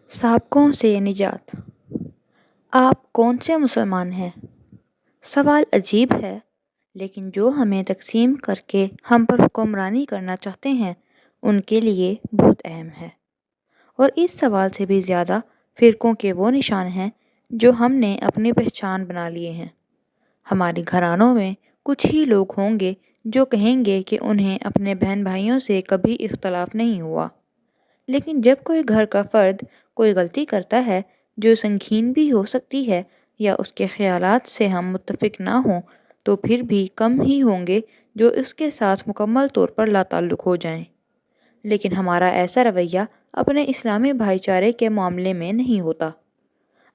سابقوں سے نجات۔ آپ کون سے مسلمان ہیں؟ سوال عجیب ہے، لیکن جو ہمیں تقسیم کر کے ہم پر حکمرانی کرنا چاہتے ہیں ان کے لیے بہت اہم ہے، اور اس سوال سے بھی زیادہ فرقوں کے وہ نشان ہیں جو ہم نے اپنی پہچان بنا لیے ہیں۔ ہمارے گھرانوں میں کچھ ہی لوگ ہوں گے جو کہیں گے کہ انہیں اپنے بہن بھائیوں سے کبھی اختلاف نہیں ہوا، لیکن جب کوئی گھر کا فرد کوئی غلطی کرتا ہے جو سنگین بھی ہو سکتی ہے یا اس کے خیالات سے ہم متفق نہ ہوں، تو پھر بھی کم ہی ہوں گے جو اس کے ساتھ مکمل طور پر لا تعلق ہو جائیں۔ لیکن ہمارا ایسا رویہ اپنے اسلامی بھائی چارے کے معاملے میں نہیں ہوتا۔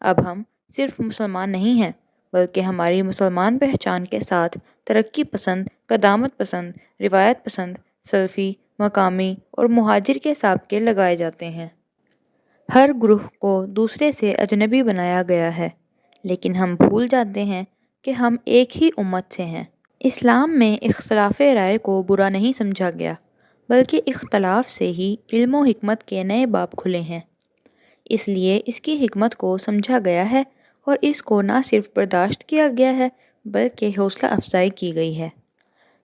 اب ہم صرف مسلمان نہیں ہیں، بلکہ ہماری مسلمان پہچان کے ساتھ ترقی پسند، قدامت پسند، روایت پسند، سلفی، مقامی اور مہاجر کے سابقے لگائے جاتے ہیں۔ ہر گروہ کو دوسرے سے اجنبی بنایا گیا ہے، لیکن ہم بھول جاتے ہیں کہ ہم ایک ہی امت سے ہیں۔ اسلام میں اختلاف رائے کو برا نہیں سمجھا گیا، بلکہ اختلاف سے ہی علم و حکمت کے نئے باب کھلے ہیں۔ اس لیے اس کی حکمت کو سمجھا گیا ہے اور اس کو نہ صرف برداشت کیا گیا ہے بلکہ حوصلہ افزائی کی گئی ہے۔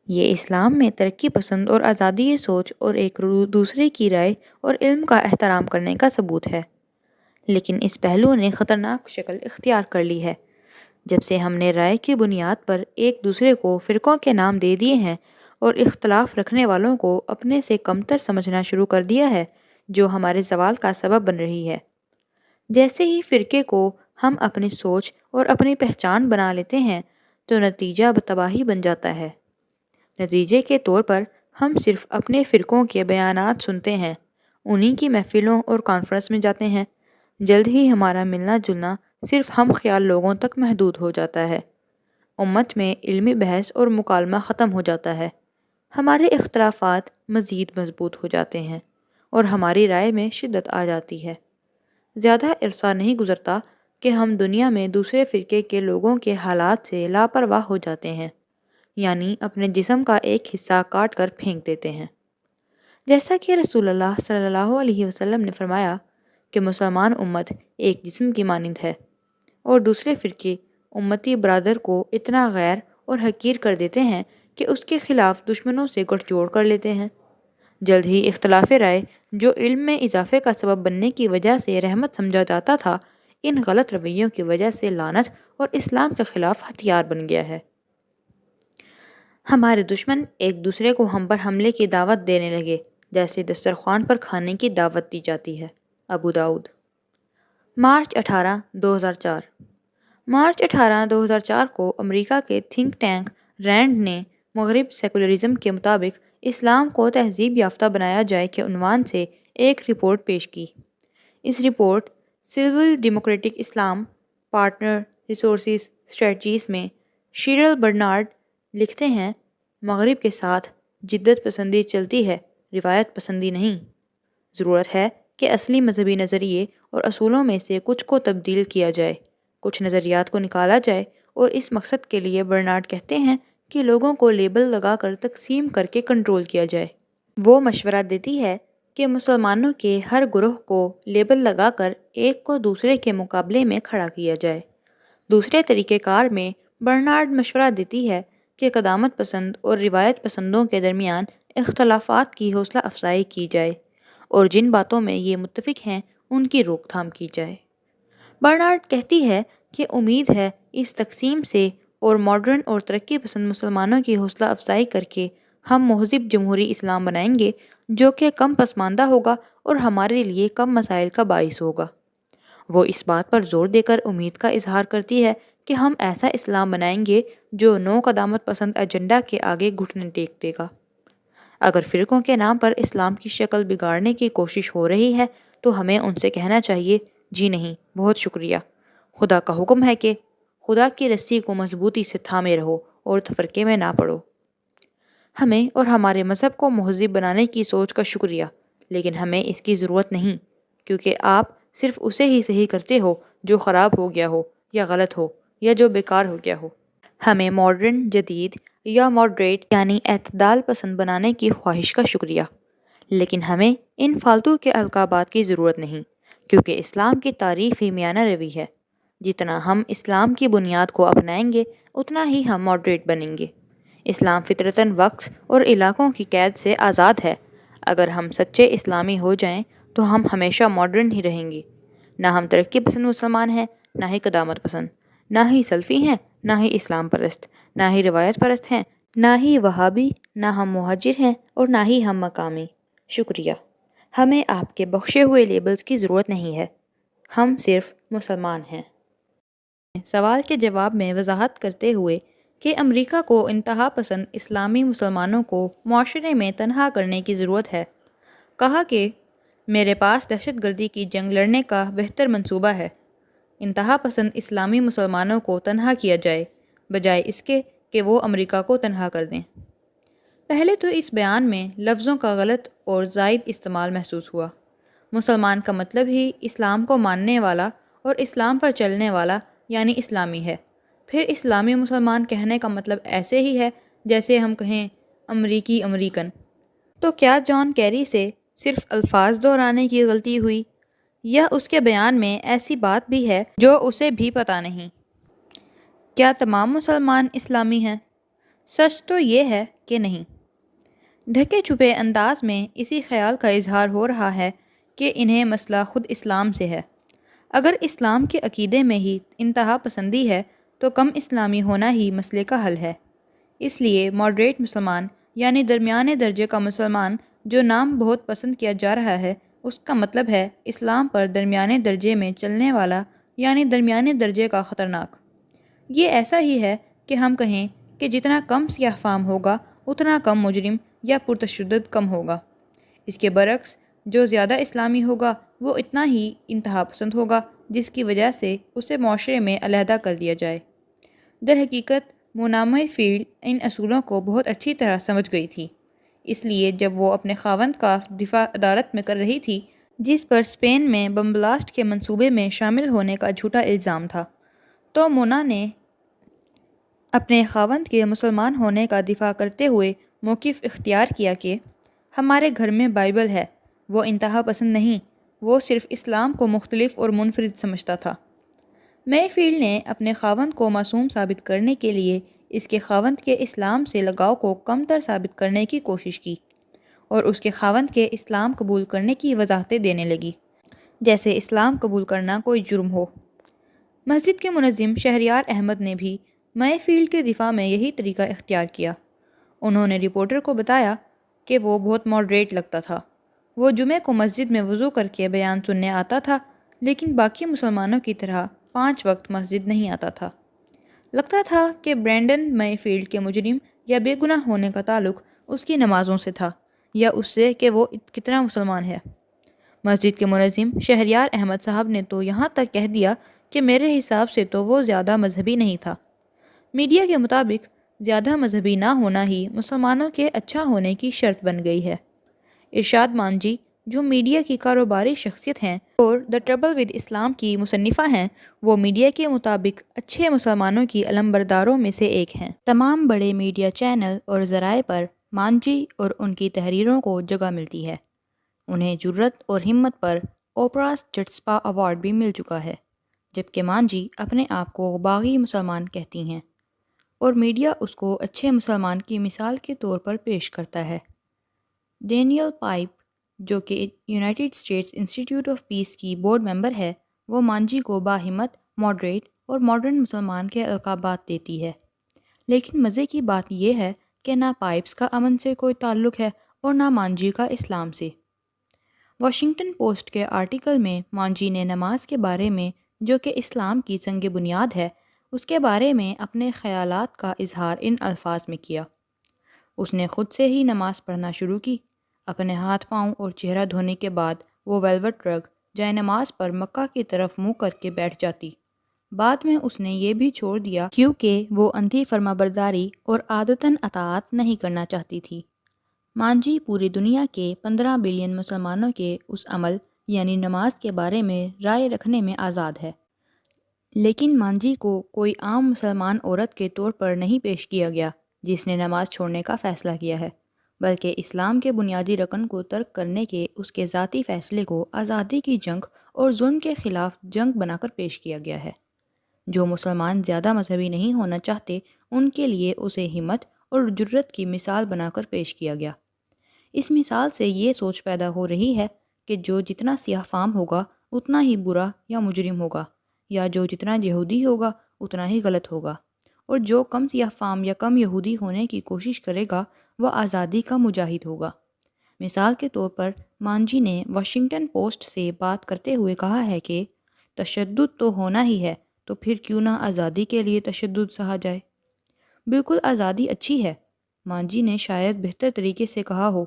یہ اسلام میں ترقی پسند اور آزادی سوچ اور ایک دوسرے کی رائے اور علم کا احترام کرنے کا ثبوت ہے۔ لیکن اس پہلو نے خطرناک شکل اختیار کر لی ہے جب سے ہم نے رائے کی بنیاد پر ایک دوسرے کو فرقوں کے نام دے دیے ہیں اور اختلاف رکھنے والوں کو اپنے سے کمتر سمجھنا شروع کر دیا ہے، جو ہمارے زوال کا سبب بن رہی ہے۔ جیسے ہی فرقے کو ہم اپنی سوچ اور اپنی پہچان بنا لیتے ہیں تو نتیجہ تباہی بن جاتا ہے۔ نتیجے کے طور پر ہم صرف اپنے فرقوں کے بیانات سنتے ہیں، انہی کی محفلوں اور کانفرنس میں جاتے ہیں۔ جلد ہی ہمارا ملنا جلنا صرف ہم خیال لوگوں تک محدود ہو جاتا ہے۔ امت میں علمی بحث اور مکالمہ ختم ہو جاتا ہے۔ ہمارے اختلافات مزید مضبوط ہو جاتے ہیں اور ہماری رائے میں شدت آ جاتی ہے۔ زیادہ عرصہ نہیں گزرتا کہ ہم دنیا میں دوسرے فرقے کے لوگوں کے حالات سے لاپرواہ ہو جاتے ہیں، یعنی اپنے جسم کا ایک حصہ کاٹ کر پھینک دیتے ہیں۔ جیسا کہ رسول اللہ صلی اللہ علیہ وسلم نے فرمایا کہ مسلمان امت ایک جسم کی مانند ہے، اور دوسرے فرقے امتی برادر کو اتنا غیر اور حقیر کر دیتے ہیں کہ اس کے خلاف دشمنوں سے گٹھ جوڑ کر لیتے ہیں۔ جلد ہی اختلاف رائے جو علم میں اضافے کا سبب بننے کی وجہ سے رحمت سمجھا جاتا تھا، ان غلط رویوں کی وجہ سے لعنت اور اسلام کے خلاف ہتھیار بن گیا ہے۔ ہمارے دشمن ایک دوسرے کو ہم پر حملے کی دعوت دینے لگے، جیسے دسترخوان پر کھانے کی دعوت دی جاتی ہے۔ ابو داؤد۔ مارچ 18، 2004۔ مارچ 18، 2004 کو امریکہ کے تھنک ٹینک رینڈ نے مغرب سیکولرزم کے مطابق اسلام کو تہذیب یافتہ بنایا جائے کے عنوان سے ایک رپورٹ پیش کی۔ اس رپورٹ سول ڈیموکریٹک اسلام پارٹنر ریسورسز اسٹریٹجیز میں شیرل برنارڈ لکھتے ہیں، مغرب کے ساتھ جدت پسندی چلتی ہے، روایت پسندی نہیں۔ ضرورت ہے کہ اصلی مذہبی نظریے اور اصولوں میں سے کچھ کو تبدیل کیا جائے، کچھ نظریات کو نکالا جائے، اور اس مقصد کے لیے برنارڈ کہتے ہیں کہ لوگوں کو لیبل لگا کر تقسیم کر کے کنٹرول کیا جائے۔ وہ مشورہ دیتی ہے کہ مسلمانوں کے ہر گروہ کو لیبل لگا کر ایک کو دوسرے کے مقابلے میں کھڑا کیا جائے۔ دوسرے طریقہ کار میں برنارڈ مشورہ دیتی ہے کہ قدامت پسند اور روایت پسندوں کے درمیان اختلافات کی حوصلہ افزائی کی جائے، اور جن باتوں میں یہ متفق ہیں ان کی روک تھام کی جائے۔ برنارڈ کہتی ہے کہ امید ہے اس تقسیم سے اور ماڈرن اور ترقی پسند مسلمانوں کی حوصلہ افزائی کر کے ہم مہذب جمہوری اسلام بنائیں گے جو کہ کم پسماندہ ہوگا اور ہمارے لیے کم مسائل کا باعث ہوگا۔ وہ اس بات پر زور دے کر امید کا اظہار کرتی ہے کہ ہم ایسا اسلام بنائیں گے جو نو قدامت پسند ایجنڈا کے آگے گھٹنے ٹیک دے گا۔ اگر فرقوں کے نام پر اسلام کی شکل بگاڑنے کی کوشش ہو رہی ہے تو ہمیں ان سے کہنا چاہیے، جی نہیں، بہت شکریہ۔ خدا کا حکم ہے کہ خدا کی رسی کو مضبوطی سے تھامے رہو اور تفرقے میں نہ پڑو۔ ہمیں اور ہمارے مذہب کو مہذب بنانے کی سوچ کا شکریہ، لیکن ہمیں اس کی ضرورت نہیں، کیونکہ آپ صرف اسے ہی صحیح کرتے ہو جو خراب ہو گیا ہو یا غلط ہو یا جو بیکار ہو گیا ہو۔ ہمیں ماڈرن، جدید یا ماڈریٹ یعنی اعتدال پسند بنانے کی خواہش کا شکریہ، لیکن ہمیں ان فالتو کے القابات کی ضرورت نہیں، کیونکہ اسلام کی تعریف ہی میانہ روی ہے۔ جتنا ہم اسلام کی بنیاد کو اپنائیں گے اتنا ہی ہم ماڈریٹ بنیں گے۔ اسلام فطرتاً وقت اور علاقوں کی قید سے آزاد ہے۔ اگر ہم سچے اسلامی ہو جائیں تو ہم ہمیشہ ماڈرن ہی رہیں گے۔ نہ ہم ترقی پسند مسلمان ہیں، نہ ہی قدامت پسند، نہ ہی سلفی ہیں، نہ ہی اسلام پرست، نہ ہی روایت پرست ہیں، نہ ہی وہابی، نہ ہم مہاجر ہیں اور نہ ہی ہم مقامی۔ شکریہ۔ ہمیں آپ کے بخشے ہوئے لیبلز کی ضرورت نہیں ہے، ہم صرف مسلمان ہیں۔ سوال کے جواب میں وضاحت کرتے ہوئے کہ امریکہ کو انتہا پسند اسلامی مسلمانوں کو معاشرے میں تنہا کرنے کی ضرورت ہے، کہا کہ میرے پاس دہشت گردی کی جنگ لڑنے کا بہتر منصوبہ ہے۔ انتہا پسند اسلامی مسلمانوں کو تنہا کیا جائے بجائے اس کے کہ وہ امریکہ کو تنہا کر دیں۔ پہلے تو اس بیان میں لفظوں کا غلط اور زائد استعمال محسوس ہوا۔ مسلمان کا مطلب ہی اسلام کو ماننے والا اور اسلام پر چلنے والا یعنی اسلامی ہے۔ پھر اسلامی مسلمان کہنے کا مطلب ایسے ہی ہے جیسے ہم کہیں امریکی امریکن۔ تو کیا جان کیری سے صرف الفاظ دہرانے کی غلطی ہوئی، یا اس کے بیان میں ایسی بات بھی ہے جو اسے بھی پتہ نہیں؟ کیا تمام مسلمان اسلامی ہیں؟ سچ تو یہ ہے کہ نہیں۔ ڈھکے چھپے انداز میں اسی خیال کا اظہار ہو رہا ہے کہ انہیں مسئلہ خود اسلام سے ہے۔ اگر اسلام کے عقیدے میں ہی انتہا پسندی ہے تو کم اسلامی ہونا ہی مسئلے کا حل ہے۔ اس لیے ماڈریٹ مسلمان یعنی درمیانے درجے کا مسلمان جو نام بہت پسند کیا جا رہا ہے، اس کا مطلب ہے اسلام پر درمیانے درجے میں چلنے والا یعنی درمیانے درجے کا خطرناک۔ یہ ایسا ہی ہے کہ ہم کہیں کہ جتنا کم سیاہ فام ہوگا اتنا کم مجرم یا پرتشدد کم ہوگا۔ اس کے برعکس جو زیادہ اسلامی ہوگا وہ اتنا ہی انتہا پسند ہوگا جس کی وجہ سے اسے معاشرے میں علیحدہ کر دیا جائے۔ در حقیقت مونامہ فیلڈ ان اصولوں کو بہت اچھی طرح سمجھ گئی تھی، اس لیے جب وہ اپنے خاوند کا دفاع عدالت میں کر رہی تھی جس پر اسپین میں بم بلاسٹ کے منصوبے میں شامل ہونے کا جھوٹا الزام تھا، تو مونا نے اپنے خاوند کے مسلمان ہونے کا دفاع کرتے ہوئے موقف اختیار کیا کہ ہمارے گھر میں بائبل ہے۔ وہ انتہا پسند نہیں، وہ صرف اسلام کو مختلف اور منفرد سمجھتا تھا۔ مے فیلڈ نے اپنے خاوند کو معصوم ثابت کرنے کے لیے اس کے خاوند کے اسلام سے لگاؤ کو کم تر ثابت کرنے کی کوشش کی اور اس کے خاوند کے اسلام قبول کرنے کی وضاحتیں دینے لگی جیسے اسلام قبول کرنا کوئی جرم ہو۔ مسجد کے منظم شہریار احمد نے بھی مے فیلڈ کے دفاع میں یہی طریقہ اختیار کیا۔ انہوں نے رپورٹر کو بتایا کہ وہ بہت ماڈریٹ لگتا تھا۔ وہ جمعے کو مسجد میں وضو کر کے بیان سننے آتا تھا، لیکن باقی مسلمانوں کی طرح 5 وقت مسجد نہیں آتا تھا۔ لگتا تھا کہ برینڈن مے فیلڈ کے مجرم یا بے گناہ ہونے کا تعلق اس کی نمازوں سے تھا یا اس سے کہ وہ کتنا مسلمان ہے۔ مسجد کے منظم شہریار احمد صاحب نے تو یہاں تک کہہ دیا کہ میرے حساب سے تو وہ زیادہ مذہبی نہیں تھا۔ میڈیا کے مطابق زیادہ مذہبی نہ ہونا ہی مسلمانوں کے اچھا ہونے کی شرط بن گئی ہے۔ ارشاد مانجی جو میڈیا کی کاروباری شخصیت ہیں اور دی ٹربل ود اسلام کی مصنفہ ہیں، وہ میڈیا کے مطابق اچھے مسلمانوں کی علمبرداروں میں سے ایک ہیں۔ تمام بڑے میڈیا چینل اور ذرائع پر مانجی اور ان کی تحریروں کو جگہ ملتی ہے۔ انہیں جرأت اور ہمت پر اوپراز جٹسپا ایوارڈ بھی مل چکا ہے، جبکہ مانجی اپنے آپ کو باغی مسلمان کہتی ہیں اور میڈیا اس کو اچھے مسلمان کی مثال کے طور پر پیش کرتا ہے۔ ڈینیل پائپ جو کہ یونائٹڈ اسٹیٹس انسٹی ٹیوٹ آف پیس کی بورڈ ممبر ہے، وہ مانجی کو باہمت، ماڈریٹ اور ماڈرن مسلمان کے القابات دیتی ہے۔ لیکن مزے کی بات یہ ہے کہ نہ پائپس کا امن سے کوئی تعلق ہے اور نہ مانجی کا اسلام سے۔ واشنگٹن پوسٹ کے آرٹیکل میں مانجی نے نماز کے بارے میں جو کہ اسلام کی سنگ بنیاد ہے، اس کے بارے میں اپنے خیالات کا اظہار ان الفاظ میں کیا۔ اس نے خود سے ہی نماز پڑھنا شروع کی۔ اپنے ہاتھ پاؤں اور چہرہ دھونے کے بعد وہ ویلوٹ رگ جائے نماز پر مکہ کی طرف منہ کر کے بیٹھ جاتی۔ بعد میں اس نے یہ بھی چھوڑ دیا کیونکہ وہ اندھی فرما برداری اور عادتاً اطاعت نہیں کرنا چاہتی تھی۔ مانجی پوری دنیا کے 15 بلین مسلمانوں کے اس عمل یعنی نماز کے بارے میں رائے رکھنے میں آزاد ہے، لیکن مانجی کو کوئی عام مسلمان عورت کے طور پر نہیں پیش کیا گیا جس نے نماز چھوڑنے کا فیصلہ کیا ہے۔ بلکہ اسلام کے بنیادی رکن کو ترک کرنے کے اس کے ذاتی فیصلے کو آزادی کی جنگ اور ظلم کے خلاف جنگ بنا کر پیش کیا گیا ہے۔ جو مسلمان زیادہ مذہبی نہیں ہونا چاہتے ان کے لیے اسے ہمت اور جرت کی مثال بنا کر پیش کیا گیا۔ اس مثال سے یہ سوچ پیدا ہو رہی ہے کہ جو جتنا سیاہ فام ہوگا اتنا ہی برا یا مجرم ہوگا، یا جو جتنا یہودی ہوگا اتنا ہی غلط ہوگا، اور جو کم سیاہ فام یا کم یہودی ہونے کی کوشش کرے گا وہ آزادی کا مجاہد ہوگا۔ مثال کے طور پر مانجی نے واشنگٹن پوسٹ سے بات کرتے ہوئے کہا ہے کہ تشدد تو ہونا ہی ہے تو پھر کیوں نہ آزادی کے لیے تشدد سہا جائے۔ بالکل آزادی اچھی ہے، مانجی نے شاید بہتر طریقے سے کہا ہو،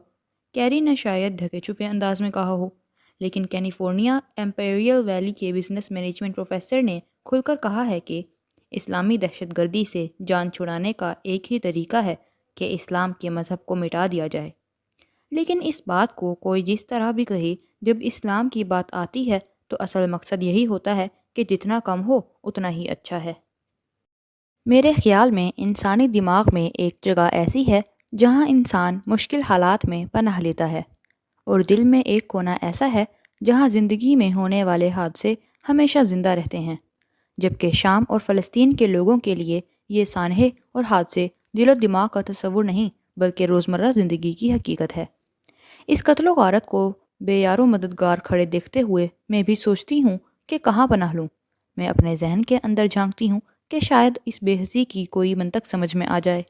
کیری نے شاید ڈھکے چھپے انداز میں کہا ہو، لیکن کیلیفورنیا امپیریل ویلی کے بزنس مینجمنٹ پروفیسر نے کھل کر کہا ہے کہ اسلامی دہشت گردی سے جان چھڑانے کا ایک ہی طریقہ ہے کہ اسلام کے مذہب کو مٹا دیا جائے۔ لیکن اس بات کو کوئی جس طرح بھی کہے، جب اسلام کی بات آتی ہے تو اصل مقصد یہی ہوتا ہے کہ جتنا کم ہو اتنا ہی اچھا ہے۔ میرے خیال میں انسانی دماغ میں ایک جگہ ایسی ہے جہاں انسان مشکل حالات میں پناہ لیتا ہے، اور دل میں ایک کونا ایسا ہے جہاں زندگی میں ہونے والے حادثے ہمیشہ زندہ رہتے ہیں، جبکہ شام اور فلسطین کے لوگوں کے لیے یہ سانحے اور حادثے دل و دماغ کا تصور نہیں بلکہ روزمرہ زندگی کی حقیقت ہے۔ اس قتل و غارت کو بے یار و مددگار کھڑے دیکھتے ہوئے میں بھی سوچتی ہوں کہ کہاں پناہ لوں۔ میں اپنے ذہن کے اندر جھانکتی ہوں کہ شاید اس بے حسی کی کوئی منطق سمجھ میں آ جائے،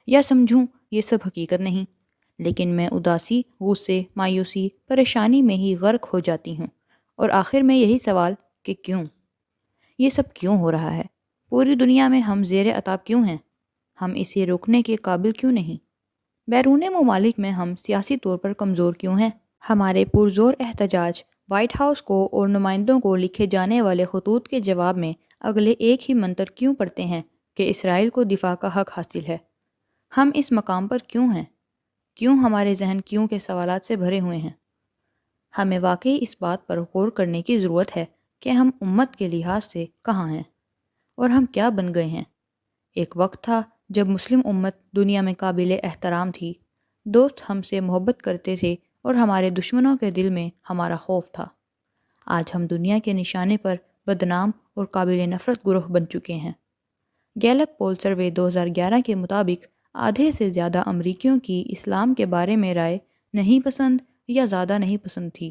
یا سمجھوں یہ سب حقیقت نہیں، لیکن میں اداسی، غصے، مایوسی، پریشانی میں ہی غرق ہو جاتی ہوں، اور آخر میں یہی سوال کہ کیوں؟ یہ سب کیوں ہو رہا ہے؟ پوری دنیا میں ہم زیر عطاب کیوں ہیں؟ ہم اسے روکنے کے قابل کیوں نہیں؟ بیرون ممالک میں ہم سیاسی طور پر کمزور کیوں ہیں؟ ہمارے پرزور احتجاج وائٹ ہاؤس کو اور نمائندوں کو لکھے جانے والے خطوط کے جواب میں اگلے ایک ہی منتر کیوں پڑھتے ہیں کہ اسرائیل کو دفاع کا حق حاصل ہے؟ ہم اس مقام پر کیوں ہیں؟ کیوں ہمارے ذہن کیوں کے سوالات سے بھرے ہوئے ہیں؟ ہمیں واقعی اس بات پر غور کرنے کی ضرورت ہے کہ ہم امت کے لحاظ سے کہاں ہیں اور ہم کیا بن گئے ہیں۔ ایک وقت تھا جب مسلم امت دنیا میں قابل احترام تھی، دوست ہم سے محبت کرتے تھے اور ہمارے دشمنوں کے دل میں ہمارا خوف تھا۔ آج ہم دنیا کے نشانے پر بدنام اور قابل نفرت گروہ بن چکے ہیں۔ گیلپ پول سروے 2011 کے مطابق آدھے سے زیادہ امریکیوں کی اسلام کے بارے میں رائے نہیں پسند یا زیادہ نہیں پسند تھی،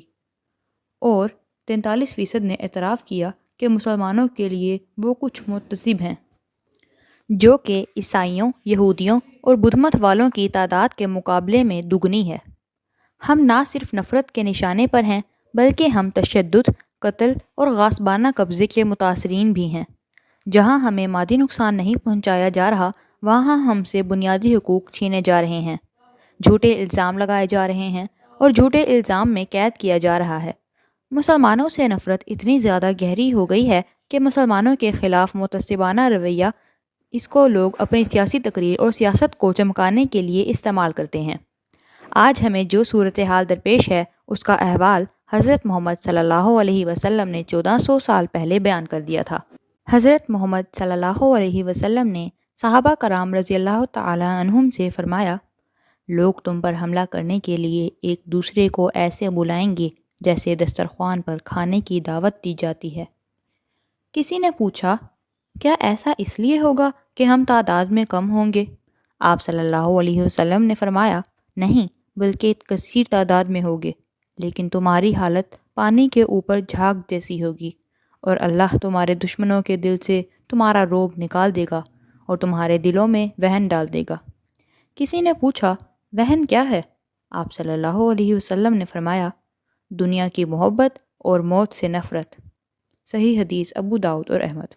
اور 43% نے اعتراف کیا کہ مسلمانوں کے لیے وہ کچھ متعصب ہیں، جو کہ عیسائیوں، یہودیوں اور بدھ مت والوں کی تعداد کے مقابلے میں دگنی ہے۔ ہم نہ صرف نفرت کے نشانے پر ہیں بلکہ ہم تشدد، قتل اور غاصبانہ قبضے کے متاثرین بھی ہیں۔ جہاں ہمیں مادی نقصان نہیں پہنچایا جا رہا وہاں ہم سے بنیادی حقوق چھینے جا رہے ہیں، جھوٹے الزام لگائے جا رہے ہیں اور جھوٹے الزام میں قید کیا جا رہا ہے۔ مسلمانوں سے نفرت اتنی زیادہ گہری ہو گئی ہے کہ مسلمانوں کے خلاف متعصبانہ رویہ اس کو لوگ اپنی سیاسی تقریر اور سیاست کو چمکانے کے لیے استعمال کرتے ہیں۔ آج ہمیں جو صورتحال درپیش ہے اس کا احوال حضرت محمد صلی اللہ علیہ وسلم نے 1400 سال پہلے بیان کر دیا تھا۔ حضرت محمد صلی اللہ علیہ وسلم نے صحابہ کرام رضی اللہ تعالی عنہم سے فرمایا، لوگ تم پر حملہ کرنے کے لیے ایک دوسرے کو ایسے بلائیں گے جیسے دسترخوان پر کھانے کی دعوت دی جاتی ہے۔ کسی نے پوچھا، کیا ایسا اس لیے ہوگا کہ ہم تعداد میں کم ہوں گے؟ آپ صلی اللہ علیہ وسلم نے فرمایا، نہیں، بلکہ کثیر تعداد میں ہوگے، لیکن تمہاری حالت پانی کے اوپر جھاگ جیسی ہوگی، اور اللہ تمہارے دشمنوں کے دل سے تمہارا رعب نکال دے گا اور تمہارے دلوں میں وہن ڈال دے گا۔ کسی نے پوچھا، وہن کیا ہے؟ آپ صلی اللہ علیہ وسلم نے فرمایا، دنیا کی محبت اور موت سے نفرت۔ صحیح حدیث ابو داؤد اور احمد۔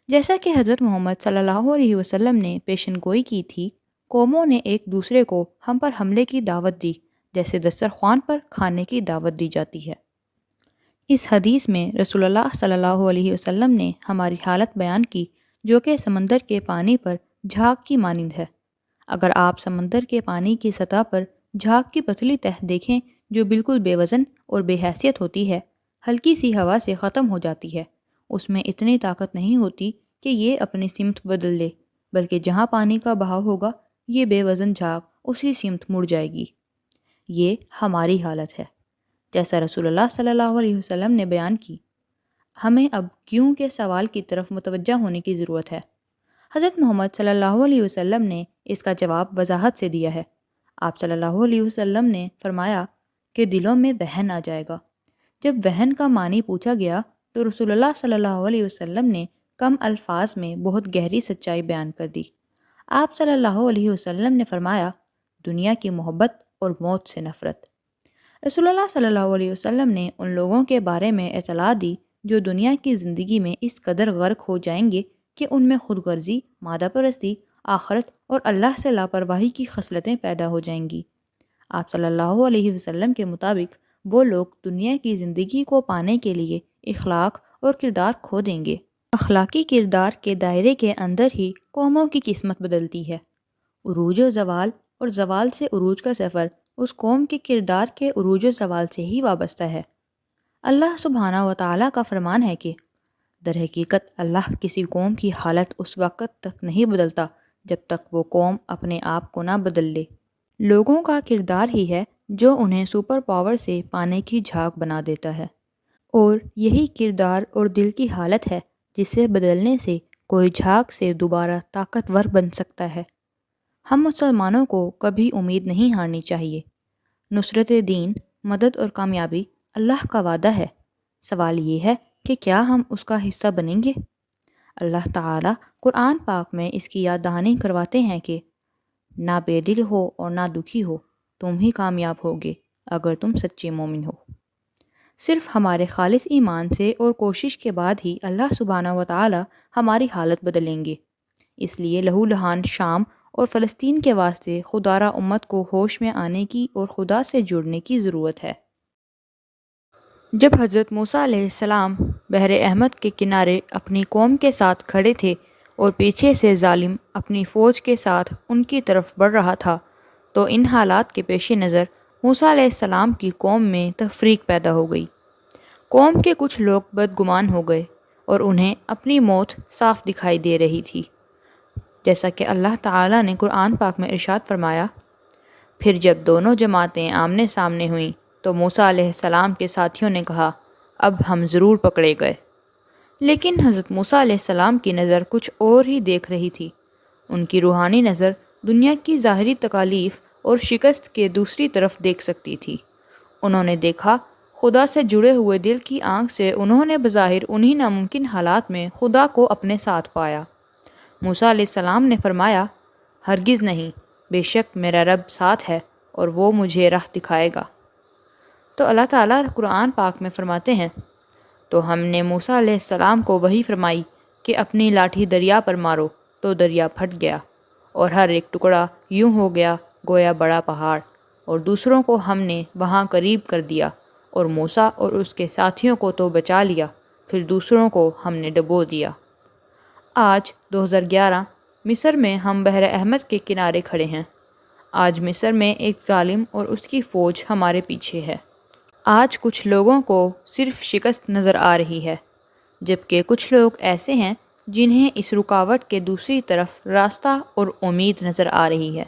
جیسا کہ حضرت محمد صلی اللہ علیہ وسلم نے پیشن گوئی کی تھی، قوموں نے ایک دوسرے کو ہم پر حملے کی دعوت دی جیسے دسترخوان پر کھانے کی دعوت دی جاتی ہے۔ اس حدیث میں رسول اللہ صلی اللہ علیہ وسلم نے ہماری حالت بیان کی جو کہ سمندر کے پانی پر جھاگ کی مانند ہے۔ اگر آپ سمندر کے پانی کی سطح پر جھاگ کی پتلی تہ دیکھیں جو بالکل بے وزن اور بے حیثیت ہوتی ہے، ہلکی سی ہوا سے ختم ہو جاتی ہے، اس میں اتنی طاقت نہیں ہوتی کہ یہ اپنی سمت بدل لے، بلکہ جہاں پانی کا بہاؤ ہوگا یہ بے وزن جھاگ اسی سمت مڑ جائے گی۔ یہ ہماری حالت ہے، جیسا رسول اللہ صلی اللہ علیہ وسلم نے بیان کی۔ ہمیں اب کیوں کے سوال کی طرف متوجہ ہونے کی ضرورت ہے۔ حضرت محمد صلی اللہ علیہ وسلم نے اس کا جواب وضاحت سے دیا ہے۔ آپ صلی اللہ علیہ وسلم نے فرمایا کہ دلوں میں وہن آ جائے گا۔ جب وہن کا معنی پوچھا گیا تو رسول اللہ صلی اللہ علیہ وسلم نے کم الفاظ میں بہت گہری سچائی بیان کر دی۔ آپ صلی اللہ علیہ وسلم نے فرمایا، دنیا کی محبت اور موت سے نفرت۔ رسول اللہ صلی اللہ علیہ وسلم نے ان لوگوں کے بارے میں اطلاع دی جو دنیا کی زندگی میں اس قدر غرق ہو جائیں گے کہ ان میں خود غرضی، مادہ پرستی، آخرت اور اللہ سے لاپرواہی کی خصلتیں پیدا ہو جائیں گی۔ آپ صلی اللہ علیہ وسلم کے مطابق وہ لوگ دنیا کی زندگی کو پانے کے لیے اخلاق اور کردار کھو دیں گے۔ اخلاقی کردار کے دائرے کے اندر ہی قوموں کی قسمت بدلتی ہے۔ عروج و زوال اور زوال سے عروج کا سفر اس قوم کے کردار کے عروج و زوال سے ہی وابستہ ہے۔ اللہ سبحانہ و تعالیٰ کا فرمان ہے کہ در حقیقت اللہ کسی قوم کی حالت اس وقت تک نہیں بدلتا جب تک وہ قوم اپنے آپ کو نہ بدل لے۔ لوگوں کا کردار ہی ہے جو انہیں سپر پاور سے پانے کی جھاگ بنا دیتا ہے، اور یہی کردار اور دل کی حالت ہے جسے بدلنے سے کوئی جھاگ سے دوبارہ طاقتور بن سکتا ہے۔ ہم مسلمانوں کو کبھی امید نہیں ہارنی چاہیے۔ نصرت دین، مدد اور کامیابی اللہ کا وعدہ ہے۔ سوال یہ ہے کہ کیا ہم اس کا حصہ بنیں گے؟ اللہ تعالیٰ قرآن پاک میں اس کی یاد دہانی کرواتے ہیں کہ نہ بے دل ہو اور نہ دکھی ہو، تم ہی کامیاب ہوگے اگر تم سچے مومن ہو۔ صرف ہمارے خالص ایمان سے اور کوشش کے بعد ہی اللہ سبحانہ و تعالیٰ ہماری حالت بدلیں گے۔ اس لیے لہو لہان شام اور فلسطین کے واسطے خودارہ امت کو ہوش میں آنے کی اور خدا سے جڑنے کی ضرورت ہے۔ جب حضرت موسیٰ علیہ السلام بحر احمر کے کنارے اپنی قوم کے ساتھ کھڑے تھے اور پیچھے سے ظالم اپنی فوج کے ساتھ ان کی طرف بڑھ رہا تھا، تو ان حالات کے پیش نظر موسیٰ علیہ السلام کی قوم میں تفریق پیدا ہو گئی۔ قوم کے کچھ لوگ بدگمان ہو گئے اور انہیں اپنی موت صاف دکھائی دے رہی تھی، جیسا کہ اللہ تعالیٰ نے قرآن پاک میں ارشاد فرمایا، پھر جب دونوں جماعتیں آمنے سامنے ہوئیں تو موسیٰ علیہ السلام کے ساتھیوں نے کہا، اب ہم ضرور پکڑے گئے۔ لیکن حضرت موسیٰ علیہ السلام کی نظر کچھ اور ہی دیکھ رہی تھی۔ ان کی روحانی نظر دنیا کی ظاہری تکالیف اور شکست کے دوسری طرف دیکھ سکتی تھی۔ انہوں نے دیکھا، خدا سے جڑے ہوئے دل کی آنکھ سے انہوں نے بظاہر انہی ناممکن حالات میں خدا کو اپنے ساتھ پایا۔ موسیٰ علیہ السلام نے فرمایا، ہرگز نہیں، بے شک میرا رب ساتھ ہے اور وہ مجھے راہ دکھائے گا۔ تو اللہ تعالیٰ قرآن پاک میں فرماتے ہیں، تو ہم نے موسیٰ علیہ السلام کو وحی فرمائی کہ اپنی لاٹھی دریا پر مارو، تو دریا پھٹ گیا اور ہر ایک ٹکڑا یوں ہو گیا گویا بڑا پہاڑ، اور دوسروں کو ہم نے وہاں قریب کر دیا، اور موسیٰ اور اس کے ساتھیوں کو تو بچا لیا، پھر دوسروں کو ہم نے ڈبو دیا۔ آج 2011 مصر میں ہم بحر احمر کے کنارے کھڑے ہیں۔ آج مصر میں ایک ظالم اور اس کی فوج ہمارے پیچھے ہے۔ آج کچھ لوگوں کو صرف شکست نظر آ رہی ہے، جبکہ کچھ لوگ ایسے ہیں جنہیں اس رکاوٹ کے دوسری طرف راستہ اور امید نظر آ رہی ہے۔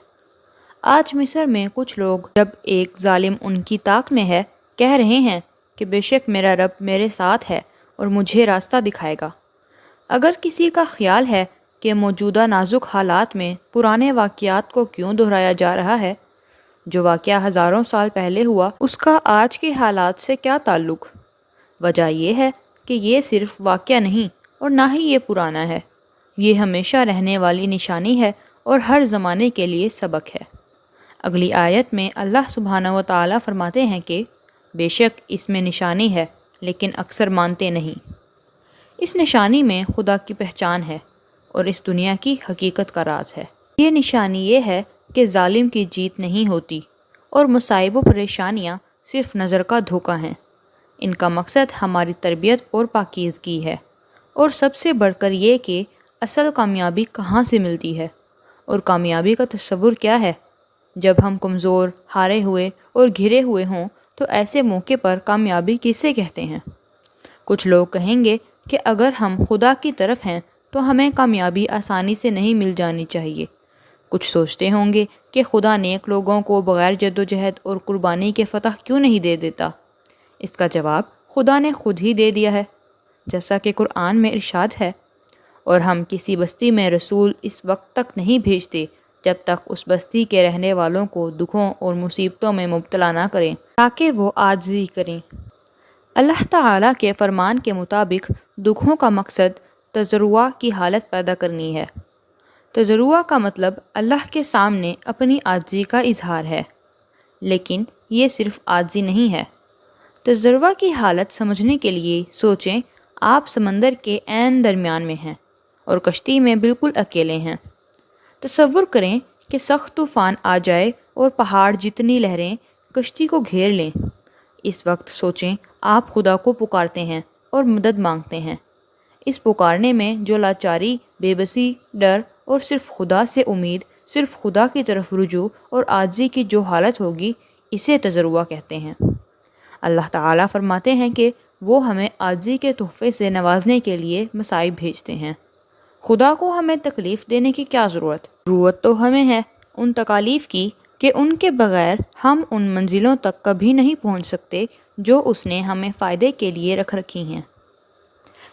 آج مصر میں کچھ لوگ جب ایک ظالم ان کی طاق میں ہے، کہہ رہے ہیں کہ بے شک میرا رب میرے ساتھ ہے اور مجھے راستہ دکھائے گا۔ اگر کسی کا خیال ہے کہ موجودہ نازک حالات میں پرانے واقعات کو کیوں دہرایا جا رہا ہے، جو واقعہ ہزاروں سال پہلے ہوا اس کا آج کے حالات سے کیا تعلق؟ وجہ یہ ہے کہ یہ صرف واقعہ نہیں اور نہ ہی یہ پرانا ہے، یہ ہمیشہ رہنے والی نشانی ہے اور ہر زمانے کے لیے سبق ہے۔ اگلی آیت میں اللہ سبحانہ و تعالیٰ فرماتے ہیں کہ بے شک اس میں نشانی ہے لیکن اکثر مانتے نہیں۔ اس نشانی میں خدا کی پہچان ہے اور اس دنیا کی حقیقت کا راز ہے۔ یہ نشانی یہ ہے کہ ظالم کی جیت نہیں ہوتی اور مصائب و پریشانیاں صرف نظر کا دھوکہ ہیں۔ ان کا مقصد ہماری تربیت اور پاکیزگی ہے، اور سب سے بڑھ کر یہ کہ اصل کامیابی کہاں سے ملتی ہے اور کامیابی کا تصور کیا ہے۔ جب ہم کمزور، ہارے ہوئے اور گھرے ہوئے ہوں تو ایسے موقع پر کامیابی کسے کہتے ہیں؟ کچھ لوگ کہیں گے کہ اگر ہم خدا کی طرف ہیں تو ہمیں کامیابی آسانی سے نہیں مل جانی چاہیے۔ کچھ سوچتے ہوں گے کہ خدا نیک لوگوں کو بغیر جد و جہد اور قربانی کے فتح کیوں نہیں دے دیتا؟ اس کا جواب خدا نے خود ہی دے دیا ہے، جیسا کہ قرآن میں ارشاد ہے، اور ہم کسی بستی میں رسول اس وقت تک نہیں بھیجتے جب تک اس بستی کے رہنے والوں کو دکھوں اور مصیبتوں میں مبتلا نہ کریں تاکہ وہ عاجزی کریں۔ اللہ تعالیٰ کے فرمان کے مطابق دکھوں کا مقصد تضرع کی حالت پیدا کرنی ہے۔ تضرع کا مطلب اللہ کے سامنے اپنی عاجزی کا اظہار ہے، لیکن یہ صرف عاجزی نہیں ہے۔ تضرع کی حالت سمجھنے کے لیے سوچیں، آپ سمندر کے عین درمیان میں ہیں اور کشتی میں بالکل اکیلے ہیں۔ تصور کریں کہ سخت طوفان آ جائے اور پہاڑ جتنی لہریں کشتی کو گھیر لیں۔ اس وقت سوچیں، آپ خدا کو پکارتے ہیں اور مدد مانگتے ہیں۔ اس پکارنے میں جو لاچاری، بے بسی، ڈر اور صرف خدا سے امید، صرف خدا کی طرف رجوع اور عاجزی کی جو حالت ہوگی، اسے تضرع کہتے ہیں۔ اللہ تعالیٰ فرماتے ہیں کہ وہ ہمیں عاجزی کے تحفے سے نوازنے کے لیے مصائب بھیجتے ہیں۔ خدا کو ہمیں تکلیف دینے کی کیا ضرورت؟ ضرورت تو ہمیں ہے ان تکالیف کی کہ ان کے بغیر ہم ان منزلوں تک کبھی نہیں پہنچ سکتے جو اس نے ہمیں فائدے کے لیے رکھ رکھی ہیں۔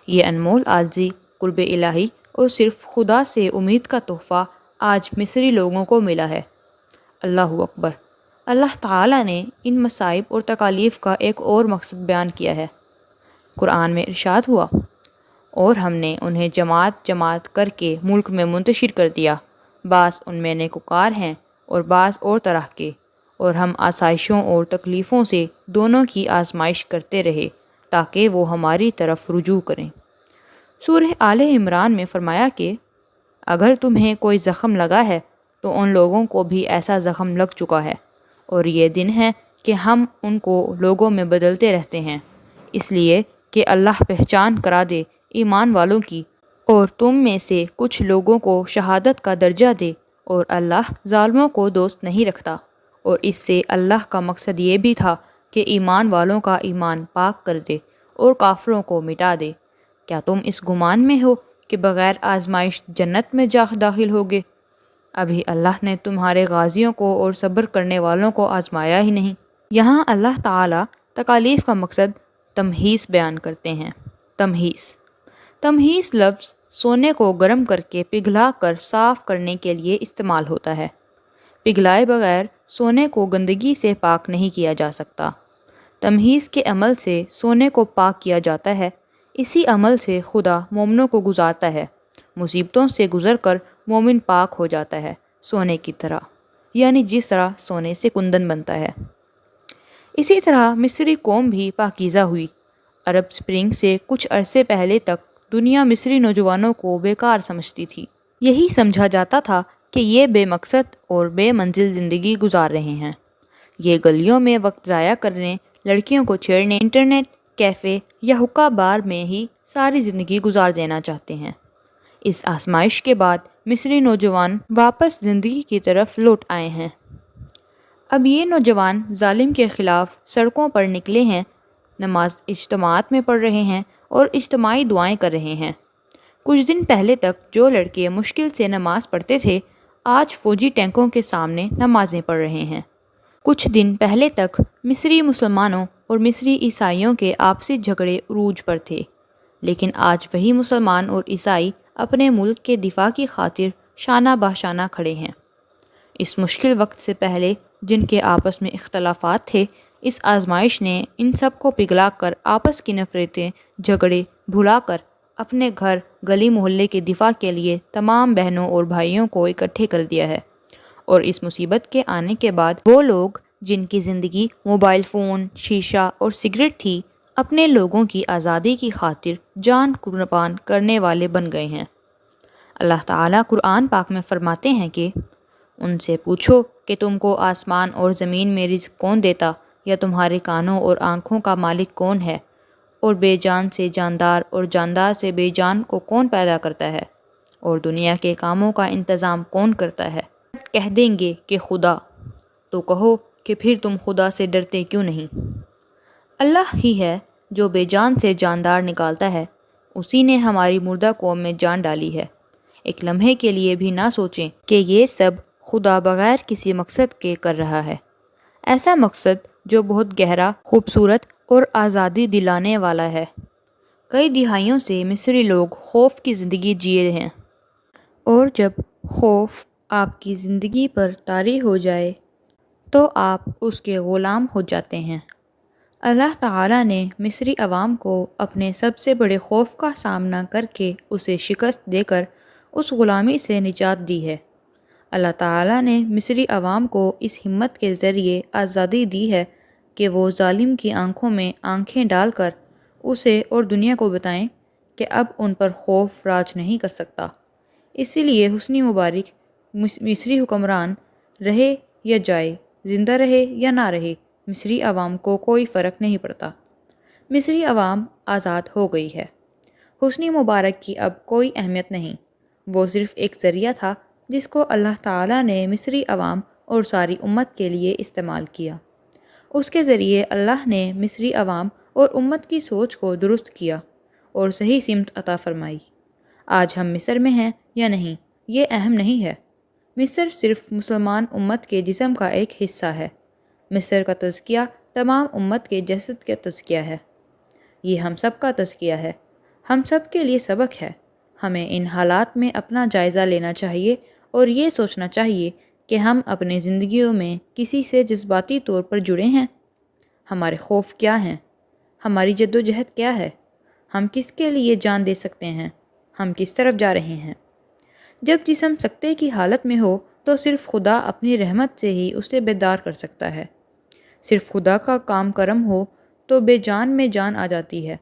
یہ انمول عاجزی، قرب الہی اور صرف خدا سے امید کا تحفہ آج مصری لوگوں کو ملا ہے۔ اللہ اکبر! اللہ تعالیٰ نے ان مصائب اور تکالیف کا ایک اور مقصد بیان کیا ہے۔ قرآن میں ارشاد ہوا، اور ہم نے انہیں جماعت جماعت کر کے ملک میں منتشر کر دیا، بعض ان میں نیکوکار ہیں اور بعض اور طرح کے، اور ہم آسائشوں اور تکلیفوں سے دونوں کی آزمائش کرتے رہے تاکہ وہ ہماری طرف رجوع کریں۔ سورہ آل عمران میں فرمایا کہ اگر تمہیں کوئی زخم لگا ہے تو ان لوگوں کو بھی ایسا زخم لگ چکا ہے، اور یہ دن ہے کہ ہم ان کو لوگوں میں بدلتے رہتے ہیں، اس لیے کہ اللہ پہچان کرا دے ایمان والوں کی، اور تم میں سے کچھ لوگوں کو شہادت کا درجہ دے، اور اللہ ظالموں کو دوست نہیں رکھتا۔ اور اس سے اللہ کا مقصد یہ بھی تھا کہ ایمان والوں کا ایمان پاک کر دے اور کافروں کو مٹا دے۔ کیا تم اس گمان میں ہو کہ بغیر آزمائش جنت میں داخل ہوگے؟ ابھی اللہ نے تمہارے غازیوں کو اور صبر کرنے والوں کو آزمایا ہی نہیں۔ یہاں اللہ تعالیٰ تکالیف کا مقصد تمہیس بیان کرتے ہیں۔ تمہیس لفظ سونے کو گرم کر کے پگھلا کر صاف کرنے کے لیے استعمال ہوتا ہے۔ پگھلائے بغیر سونے کو گندگی سے پاک نہیں کیا جا سکتا۔ تمہیس کے عمل سے سونے کو پاک کیا جاتا ہے۔ اسی عمل سے خدا مومنوں کو گزارتا ہے۔ مصیبتوں سے گزر کر مومن پاک ہو جاتا ہے، سونے کی طرح، یعنی جس طرح سونے سے کندن بنتا ہے۔ اسی طرح مصری قوم بھی پاکیزہ ہوئی۔ عرب سپرنگ سے کچھ عرصے پہلے تک دنیا مصری نوجوانوں کو بیکار سمجھتی تھی۔ یہی سمجھا جاتا تھا کہ یہ بے مقصد اور بے منزل زندگی گزار رہے ہیں۔ یہ گلیوں میں وقت ضائع کرنے، لڑکیوں کو چھیڑنے، انٹرنیٹ کیفے یا حقہ بار میں ہی ساری زندگی گزار دینا چاہتے ہیں۔ اس آزمائش کے بعد مصری نوجوان واپس زندگی کی طرف لوٹ آئے ہیں۔ اب یہ نوجوان ظالم کے خلاف سڑکوں پر نکلے ہیں، نماز اجتماعات میں پڑھ رہے ہیں اور اجتماعی دعائیں کر رہے ہیں۔ کچھ دن پہلے تک جو لڑکے مشکل سے نماز پڑھتے تھے، آج فوجی ٹینکوں کے سامنے نمازیں پڑھ رہے ہیں۔ کچھ دن پہلے تک مصری مسلمانوں اور مصری عیسائیوں کے آپسی جھگڑے عروج پر تھے، لیکن آج وہی مسلمان اور عیسائی اپنے ملک کے دفاع کی خاطر شانہ بہ شانہ کھڑے ہیں۔ اس مشکل وقت سے پہلے جن کے آپس میں اختلافات تھے، اس آزمائش نے ان سب کو پگھلا کر آپس کی نفرتیں، جھگڑے بھلا کر اپنے گھر، گلی محلے کے دفاع کے لیے تمام بہنوں اور بھائیوں کو اکٹھے کر دیا ہے۔ اور اس مصیبت کے آنے کے بعد وہ لوگ جن کی زندگی موبائل فون، شیشہ اور سگریٹ تھی، اپنے لوگوں کی آزادی کی خاطر جان قربان کرنے والے بن گئے ہیں۔ اللہ تعالیٰ قرآن پاک میں فرماتے ہیں کہ ان سے پوچھو کہ تم کو آسمان اور زمین میں رزق کون دیتا، یا تمہارے کانوں اور آنکھوں کا مالک کون ہے، اور بے جان سے جاندار اور جاندار سے بے جان کو کون پیدا کرتا ہے، اور دنیا کے کاموں کا انتظام کون کرتا ہے؟ کہہ دیں گے کہ خدا۔ تو کہو کہ پھر تم خدا سے ڈرتے کیوں نہیں؟ اللہ ہی ہے جو بے جان سے جاندار نکالتا ہے، اسی نے ہماری مردہ قوم میں جان ڈالی ہے۔ ایک لمحے کے لیے بھی نہ سوچیں کہ یہ سب خدا بغیر کسی مقصد کے کر رہا ہے، ایسا مقصد جو بہت گہرا، خوبصورت اور آزادی دلانے والا ہے۔ کئی دہائیوں سے مصری لوگ خوف کی زندگی جیے ہیں، اور جب خوف آپ کی زندگی پر طاری ہو جائے تو آپ اس کے غلام ہو جاتے ہیں۔ اللہ تعالیٰ نے مصری عوام کو اپنے سب سے بڑے خوف کا سامنا کر کے اسے شکست دے کر اس غلامی سے نجات دی ہے۔ اللہ تعالیٰ نے مصری عوام کو اس ہمت کے ذریعے آزادی دی ہے کہ وہ ظالم کی آنکھوں میں آنکھیں ڈال کر اسے اور دنیا کو بتائیں کہ اب ان پر خوف راج نہیں کر سکتا۔ اسی لیے حسنی مبارک مصری حکمران رہے یا جائے، زندہ رہے یا نہ رہے، مصری عوام کو کوئی فرق نہیں پڑتا۔ مصری عوام آزاد ہو گئی ہے۔ حسنی مبارک کی اب کوئی اہمیت نہیں، وہ صرف ایک ذریعہ تھا جس کو اللہ تعالیٰ نے مصری عوام اور ساری امت کے لیے استعمال کیا۔ اس کے ذریعے اللہ نے مصری عوام اور امت کی سوچ کو درست کیا اور صحیح سمت عطا فرمائی۔ آج ہم مصر میں ہیں یا نہیں یہ اہم نہیں ہے، مصر صرف مسلمان امت کے جسم کا ایک حصہ ہے۔ مصر کا تزکیہ تمام امت کے جسد کا تزکیہ ہے۔ یہ ہم سب کا تزکیہ ہے، ہم سب کے لیے سبق ہے۔ ہمیں ان حالات میں اپنا جائزہ لینا چاہیے اور یہ سوچنا چاہیے کہ ہم اپنی زندگیوں میں کسی سے جذباتی طور پر جڑے ہیں۔ ہمارے خوف کیا ہیں؟ ہماری جد و جہد کیا ہے؟ ہم کس کے لیے جان دے سکتے ہیں؟ ہم کس طرف جا رہے ہیں؟ جب جسم سکتے کی حالت میں ہو تو صرف خدا اپنی رحمت سے ہی اسے بیدار کر سکتا ہے۔ صرف خدا کا کام کرم ہو تو بے جان میں جان آ جاتی ہے۔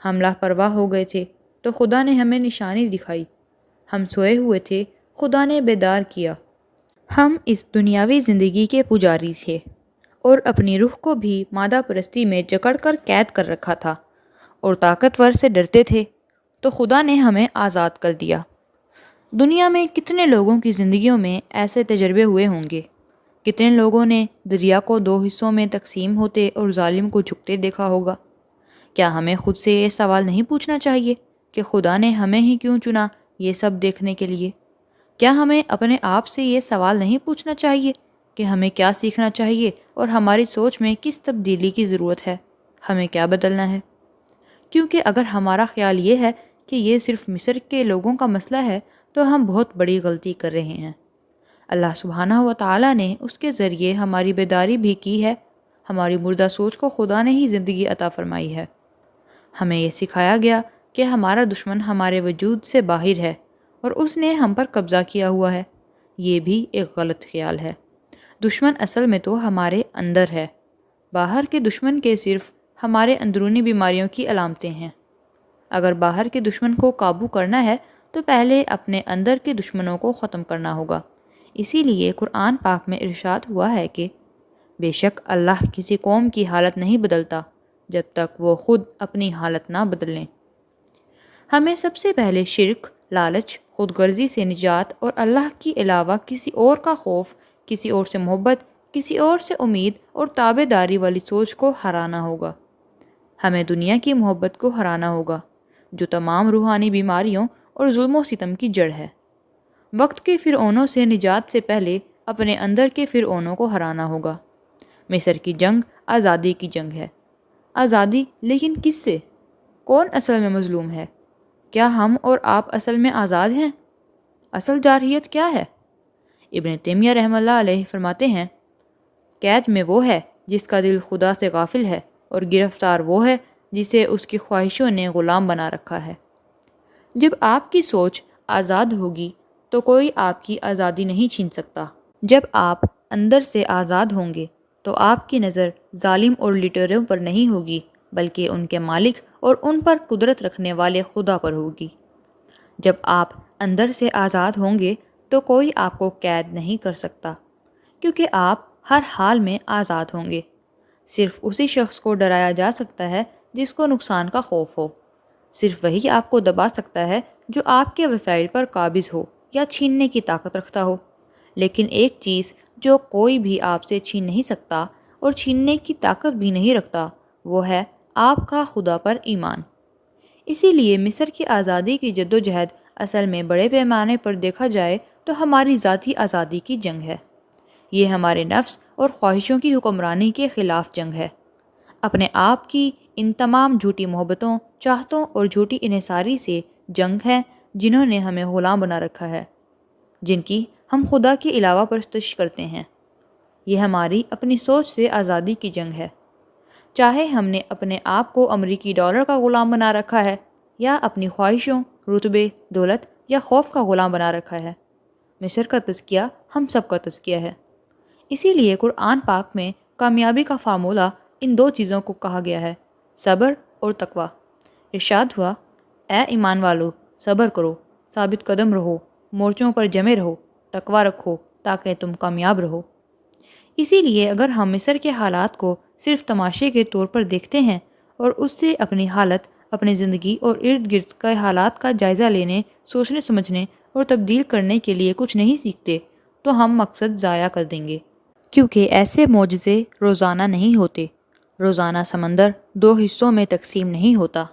ہم لاپرواہ ہو گئے تھے تو خدا نے ہمیں نشانی دکھائی۔ ہم سوئے ہوئے تھے، خدا نے بیدار کیا۔ ہم اس دنیاوی زندگی کے پجاری تھے اور اپنی روح کو بھی مادہ پرستی میں جکڑ کر قید کر رکھا تھا اور طاقتور سے ڈرتے تھے، تو خدا نے ہمیں آزاد کر دیا۔ دنیا میں کتنے لوگوں کی زندگیوں میں ایسے تجربے ہوئے ہوں گے؟ کتنے لوگوں نے دریا کو 2 حصوں میں تقسیم ہوتے اور ظالم کو جھکتے دیکھا ہوگا؟ کیا ہمیں خود سے یہ سوال نہیں پوچھنا چاہیے کہ خدا نے ہمیں ہی کیوں چنا یہ سب دیکھنے کے لیے؟ کیا ہمیں اپنے آپ سے یہ سوال نہیں پوچھنا چاہیے کہ ہمیں کیا سیکھنا چاہیے اور ہماری سوچ میں کس تبدیلی کی ضرورت ہے؟ ہمیں کیا بدلنا ہے؟ کیونکہ اگر ہمارا خیال یہ ہے کہ یہ صرف مصر کے لوگوں کا مسئلہ ہے تو ہم بہت بڑی غلطی کر رہے ہیں۔ اللہ سبحانہ و تعالیٰ نے اس کے ذریعے ہماری بیداری بھی کی ہے۔ ہماری مردہ سوچ کو خدا نے ہی زندگی عطا فرمائی ہے۔ ہمیں یہ سکھایا گیا کہ ہمارا دشمن ہمارے وجود سے باہر ہے اور اس نے ہم پر قبضہ کیا ہوا ہے۔ یہ بھی ایک غلط خیال ہے۔ دشمن اصل میں تو ہمارے اندر ہے۔ باہر کے دشمن کے صرف ہمارے اندرونی بیماریوں کی علامتیں ہیں۔ اگر باہر کے دشمن کو قابو کرنا ہے تو پہلے اپنے اندر کے دشمنوں کو ختم کرنا ہوگا۔ اسی لیے قرآن پاک میں ارشاد ہوا ہے کہ بے شک اللہ کسی قوم کی حالت نہیں بدلتا جب تک وہ خود اپنی حالت نہ بدل لیں۔ ہمیں سب سے پہلے شرک، لالچ، خود غرضی سے نجات اور اللہ کے علاوہ کسی اور کا خوف، کسی اور سے محبت، کسی اور سے امید اور تابع داری والی سوچ کو ہرانا ہوگا۔ ہمیں دنیا کی محبت کو ہرانا ہوگا جو تمام روحانی بیماریوں اور ظلم و ستم کی جڑ ہے۔ وقت کے فرعونوں سے نجات سے پہلے اپنے اندر کے فرعونوں کو ہرانا ہوگا۔ مصر کی جنگ آزادی کی جنگ ہے۔ آزادی لیکن کس سے؟ کون اصل میں مظلوم ہے؟ کیا ہم اور آپ اصل میں آزاد ہیں؟ اصل جارحیت کیا ہے؟ ابن تیمیہ رحمہ اللہ علیہ فرماتے ہیں، قید میں وہ ہے جس کا دل خدا سے غافل ہے، اور گرفتار وہ ہے جسے اس کی خواہشوں نے غلام بنا رکھا ہے۔ جب آپ کی سوچ آزاد ہوگی تو کوئی آپ کی آزادی نہیں چھین سکتا۔ جب آپ اندر سے آزاد ہوں گے تو آپ کی نظر ظالم اور لٹیروں پر نہیں ہوگی بلکہ ان کے مالک اور ان پر قدرت رکھنے والے خدا پر ہوگی۔ جب آپ اندر سے آزاد ہوں گے تو کوئی آپ کو قید نہیں کر سکتا، کیونکہ آپ ہر حال میں آزاد ہوں گے۔ صرف اسی شخص کو ڈرایا جا سکتا ہے جس کو نقصان کا خوف ہو۔ صرف وہی آپ کو دبا سکتا ہے جو آپ کے وسائل پر قابض ہو یا چھیننے کی طاقت رکھتا ہو۔ لیکن ایک چیز جو کوئی بھی آپ سے چھین نہیں سکتا اور چھیننے کی طاقت بھی نہیں رکھتا، وہ ہے آپ کا خدا پر ایمان۔ اسی لیے مصر کی آزادی کی جدوجہد اصل میں بڑے پیمانے پر دیکھا جائے تو ہماری ذاتی آزادی کی جنگ ہے۔ یہ ہمارے نفس اور خواہشوں کی حکمرانی کے خلاف جنگ ہے، اپنے آپ کی ان تمام جھوٹی محبتوں، چاہتوں اور جھوٹی انحصاری سے جنگ ہے جنہوں نے ہمیں غلام بنا رکھا ہے، جن کی ہم خدا کے علاوہ پرستش کرتے ہیں۔ یہ ہماری اپنی سوچ سے آزادی کی جنگ ہے، چاہے ہم نے اپنے آپ کو امریکی ڈالر کا غلام بنا رکھا ہے یا اپنی خواہشوں، رتبے، دولت یا خوف کا غلام بنا رکھا ہے۔ مصر کا تزکیہ ہم سب کا تزکیہ ہے۔ اسی لیے قرآن پاک میں کامیابی کا فارمولہ ان دو چیزوں کو کہا گیا ہے، صبر اور تقویٰ۔ ارشاد ہوا، اے ایمان والو، صبر کرو، ثابت قدم رہو، مورچوں پر جمے رہو، تقویٰ رکھو تاکہ تم کامیاب رہو۔ اسی لیے اگر ہم مصر کے حالات کو صرف تماشے کے طور پر دیکھتے ہیں اور اس سے اپنی حالت، اپنی زندگی اور ارد گرد کے حالات کا جائزہ لینے، سوچنے سمجھنے اور تبدیل کرنے کے لیے کچھ نہیں سیکھتے تو ہم مقصد ضائع کر دیں گے، کیونکہ ایسے معجزے روزانہ نہیں ہوتے۔ روزانہ سمندر دو حصوں میں تقسیم نہیں ہوتا۔